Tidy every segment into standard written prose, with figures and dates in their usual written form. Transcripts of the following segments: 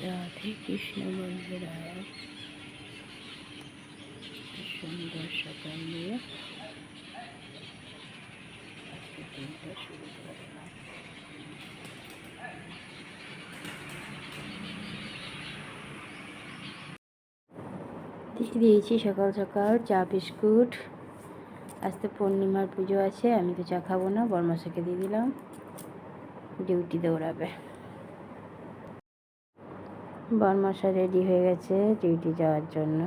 রাধে কৃষ্ণ বন্ধুরা, সুন্দর সকাল নিয়ে আজকে দিনটা শুরু করলাম। দিয়ে দিয়েছি সকাল সকাল চা বিস্কুট। আজ তো পূর্ণিমার পুজো আছে, আমি তো চা খাবো না, বরমাসাকে দিয়ে দিলাম, ডিউটি দৌড়াবে। বরমাসা রেডি হয়ে গেছে ডিউটি যাওয়ার জন্য,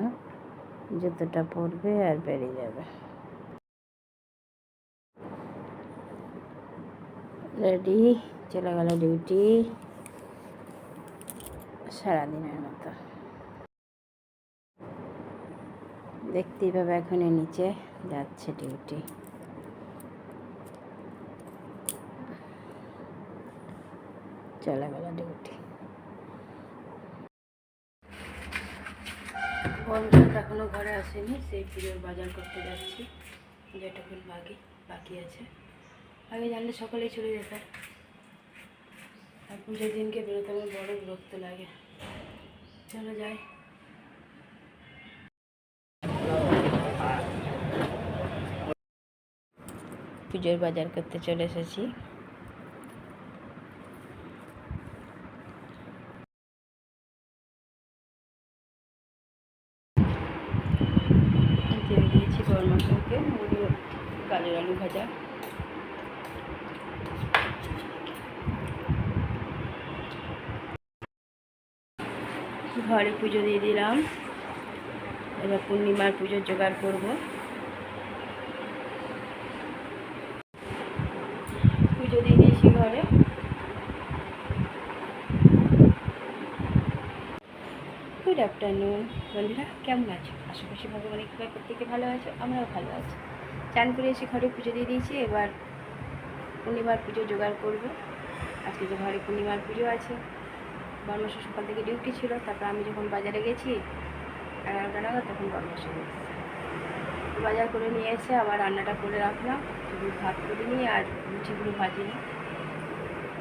জুতোটা পরবে আর বেরিয়ে যাবে। রেডি, চলে গেল ডিউটি সারাদিনের মতো। দেখতেই পাবে এখনই নিচে যাচ্ছে ডিউটি। চলে গেল ডিউটি। বন্ধু এখনো ঘরে আসেনি, সেই পুজোর বাজার করতে যাচ্ছি, যেটুকুন বাকি আছে। আগে জানলে সকালেই চলে যেত, আর পুজোর দিনকে বেরোতে আমার বড় বিরক্ত লাগে। চলো যাই। পুজোর বাজার করতে চলে এসেছি। দিয়ে দিয়েছি বরমাসাকে মুড়ি, গাজর আলু ভাজা। ঘরে পুজো দিয়ে দিলাম, এবার পূর্ণিমার পুজোর জোগাড় করব। পুজো দিয়ে দিয়েছি ঘরে। গুড আফটারনুন বন্ধুরা, কেমন আছো? আশেপাশে ভগবানের কৃপায় প্রত্যেকে ভালো আছো, আমরাও ভালো আছি। চান করে এসে ঘরে পুজো দিয়ে দিয়েছি, এবার পূর্ণিমার পুজো জোগাড় করব। আজকে যে ঘরে পূর্ণিমার পুজো আছে, বরমাসা সকাল থেকে ডিউটি ছিল, তারপর আমি যখন বাজারে গেছি 11টা নাগাদ, তখন বরমাসা গেছি। বাজার করে নিয়ে এসে আবার রান্নাটা করে রাখলাম, শুধু ভাত করিনি আর লুচিগুলো ভাজিনি।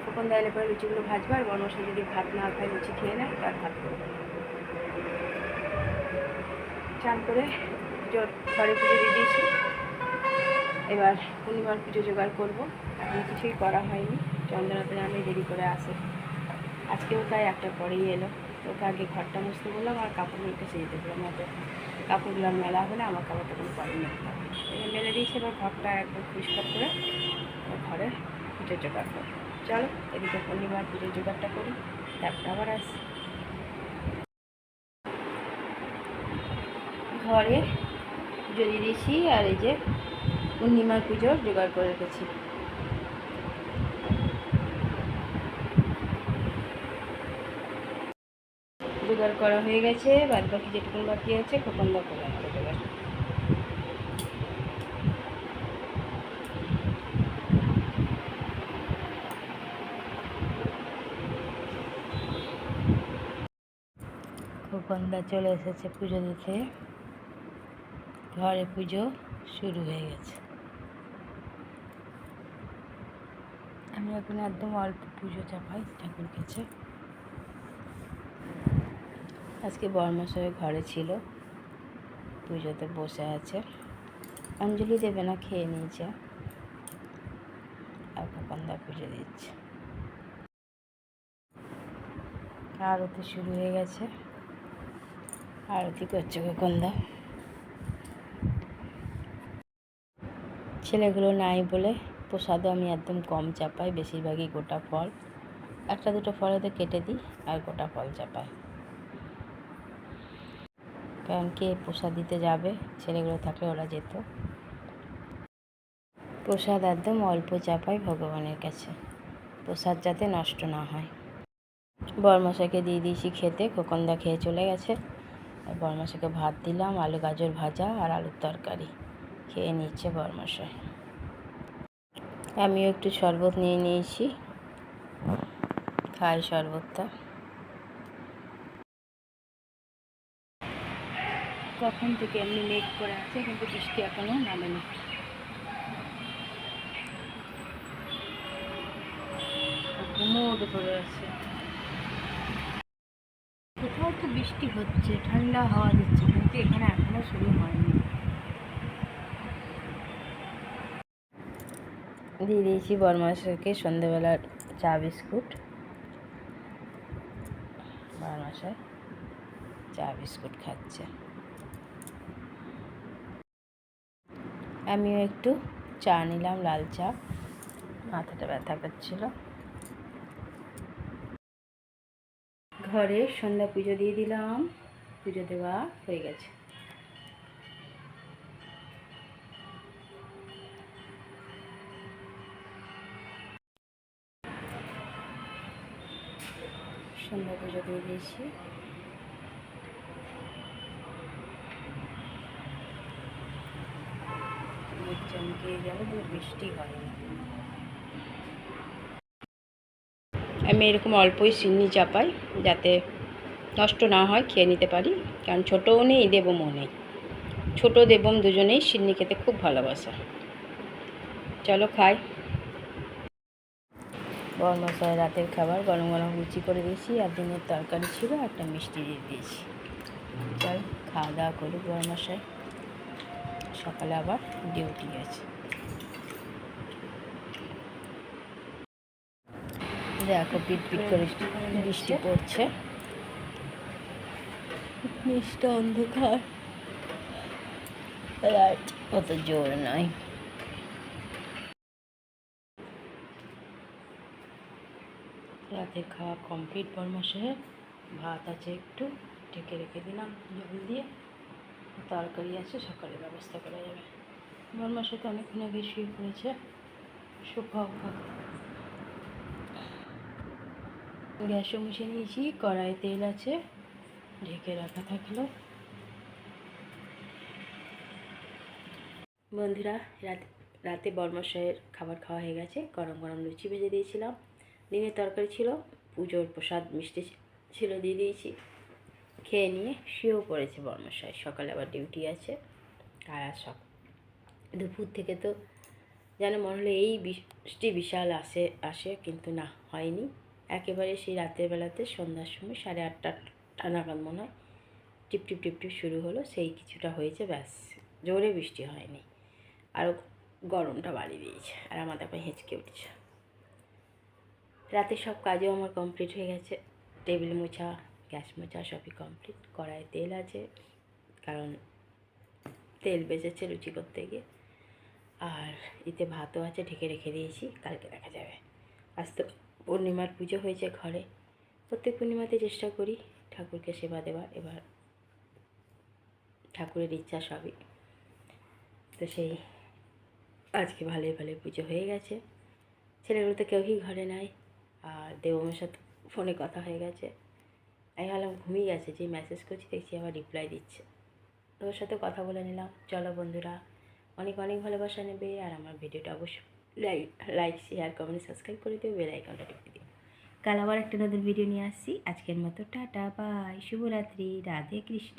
কখন দাইলে পরে লুচিগুলো ভাজবো, আর বরমাসা যদি ভাত না খায়, লুচি খেয়ে নেয়, তার ভাত করবো। চান করে ঘরে পুজো দিয়ে দিয়েছি, এবার পূর্ণিমার পুজো জোগাড় করবো। এখন কিছুই করা হয়নি, চন্দ্রনাথে আমি দেরি করে আসে, আজকেও তাই একটা পরেই এলো। ওকে আগে ঘরটা মুছতে বললাম আর কাপড়গুলোকে সেজে দিলাম, না তো কাপড়গুলো মেলা হবে না, আমার কাপড়টা কোনো পরে নিতে হবে। মেলে দিয়েছি, এবার ঘরটা একদম পরিষ্কার করে ঘরে পুজো জোগাড় করবো। চলো এদিকে পূর্ণিমার পুজোর জোগাড়টা করি, তারপর আবার আসি। ঘরে পুজো দিয়ে দিয়েছি, আর এই যে পূর্ণিমার পুজোর জোগাড় করে রেখেছি। জোগাড় করা হয়ে গেছে, বাদ বাকি যেটুকুন বাকি আছে খোকনদা করে আমাকে জোগাড়। খোকনদা চলে এসেছে পুজো দিতে, ঘরে পুজো শুরু হয়ে গেছে। আমি এখন একদম অল্প পুজো চাপাই ঠাকুর কাছে। আজকে বরমাসায় ঘরে ছিল, পুজোতে বসে আছে, অঞ্জলি দেবে না, খেয়ে নিয়েছে, আর খোকনদা পুজো দিচ্ছে। আরতি শুরু হয়ে গেছে, আরতি করছে খোকনদা। ছেলেগুলো নাই বলে প্রসাদও আমি একদম কম চাপাই, বেশিরভাগই গোটা ফল, একটা দুটো ফল হয়তো কেটে দিই, আর গোটা ফল চাপাই। কারণ কে প্রসাদ দিতে যাবে, ছেলেগুলো থাকলে ওরা যেত। প্রসাদ একদম অল্প চাপাই ভগবানের কাছে, প্রসাদ যাতে নষ্ট না হয়। বরমাসাকে দিয়ে দিয়েছি খেতে, খোকনদা খেয়ে চলে গেছে। আর বরমাসাকে ভাত দিলাম, আলু গাজর ভাজা আর আলুর তরকারি, খেয়ে নিচ্ছে বরমাসায়। আমিও একটু শরবত নিয়ে নিয়েছি, খাই শরবতটা। কখন থেকে এমনি মেঘ করে আছে, কিন্তু বৃষ্টি এখনো নামেনি। ঘুমো উঠে পড়ে আছে। বৃষ্টি হচ্ছে, ঠান্ডা হাওয়া দিচ্ছে, কিন্তু এখানে এখনো শুরু হয়নি। দিয়ে দিয়েছি বরমাসকে সন্ধ্যেবেলার চা বিস্কুট। বরমাসায় চা বিস্কুট খাচ্ছে, আমিও একটু চা নিলাম, লাল চা। মাথাটা ব্যথা করছিল। ঘরে সন্ধ্যা পুজো দিয়ে দিলাম, পুজো দেওয়া হয়ে গেছে। সন্ধ্যা পুজো দিয়ে দিয়েছি। চমকে গেল, বৃষ্টি হয়নি। আমি এরকম অল্পই চিনি চাপাই, যাতে নষ্ট না হয়, খেয়ে নিতে পারি। কারণ ছোটও নেই, দেবমও নেই। ছোট দেবম দুজনেই সিন্নি খেতে খুব ভালোবাসে। চলো খাই। বরমশাই রাতের খাবার গরম গরম লুচি করে দিয়েছি, আর দিনের তরকারি ছিল, একটা মিষ্টি দিয়ে দিয়েছি। চল খাওয়া দাওয়া করুক বরমশাই, সকালে আবার ডিউটি আছে। দেখো পিট পিট করে বৃষ্টি পড়ছে, মিষ্টি অন্ধকার, লাইট অত জোর নয়। রাতের খাওয়া কমপ্লিট বরমশাই। ভাত আছে, একটু ঢেকে রেখে দিলাম জল দিয়ে। তরকারি আছে, সকালে ব্যবস্থা করা যাবে। বরমশাই তো অনেকক্ষণ আগে শুয়ে পড়েছে, সোফা ওফা। গ্যাসও মুছে নিয়েছি, কড়াই তেল আছে, ঢেকে রাখা থাকলো। বন্ধুরা, রাতে বরমশাইয়ের খাবার খাওয়া হয়ে গেছে। গরম গরম লুচি ভেজে দিয়েছিলাম, দিনের তরকারি ছিল, পুজোর প্রসাদ মিষ্টি ছিল, দিয়ে দিয়েছি। খেয়ে নিয়ে শুয়েও পড়েছে বরমশাই, সকালে আবার ডিউটি আছে। আর দুপুর থেকে তো যেন মনে হলো এই বৃষ্টি বিশাল আসে, কিন্তু না, হয়নি। একেবারে সেই রাতের বেলাতে সন্ধ্যার সময় 8:30 নাগাদ মনে হয় টিপ টিপ টিপ টিপ শুরু হলো, সেই কিছুটা হয়েছে, ব্যাস। জোরে বৃষ্টি হয়নি, আরও গরমটা বাড়িয়ে দিয়েছে, আর আমার তারপরে হেঁচকে উঠছে। রাতে সব কাজও আমার কমপ্লিট হয়ে গেছে, টেবিল মোছা, গ্যাস মোছা সবই কমপ্লিট। কড়াইয়ে তেল আছে, কারণ তেল বেঁচেছে লুচি করতে গিয়ে। আর এতে ভাতও আছে, ঢেকে রেখে দিয়েছি, কালকে দেখা যাবে। আজ তো পূর্ণিমার পুজো হয়েছে ঘরে। প্রত্যেক পূর্ণিমাতে চেষ্টা করি ঠাকুরকে সেবা দেওয়ার, এবার ঠাকুরের ইচ্ছা সবই। তো সেই আজকে ভালোই ভালোই পুজো হয়ে গেছে। ছেলেগুলো তো কেউই ঘরে নাই, আর দেবমের সাথে ফোনে কথা হয়ে গেছে। আমি ভাবলাম ঘুমিয়ে গেছে, যে মেসেজ করছি দেখছি আবার রিপ্লাই দিচ্ছে। তোর সাথে কথা বলে নিলাম। চলো বন্ধুরা, অনেক অনেক ভালোবাসা নেবে, আর আমার ভিডিওটা অবশ্যই লাইক শেয়ার কমেন্ট সাবস্ক্রাইব করে দিও, বেল আইকনটা টিপে দিও। কাল আবার একটা নতুন ভিডিও নিয়ে আসছি। আজকের মতো টাটা, বাই, শুভরাত্রি, রাধে কৃষ্ণ।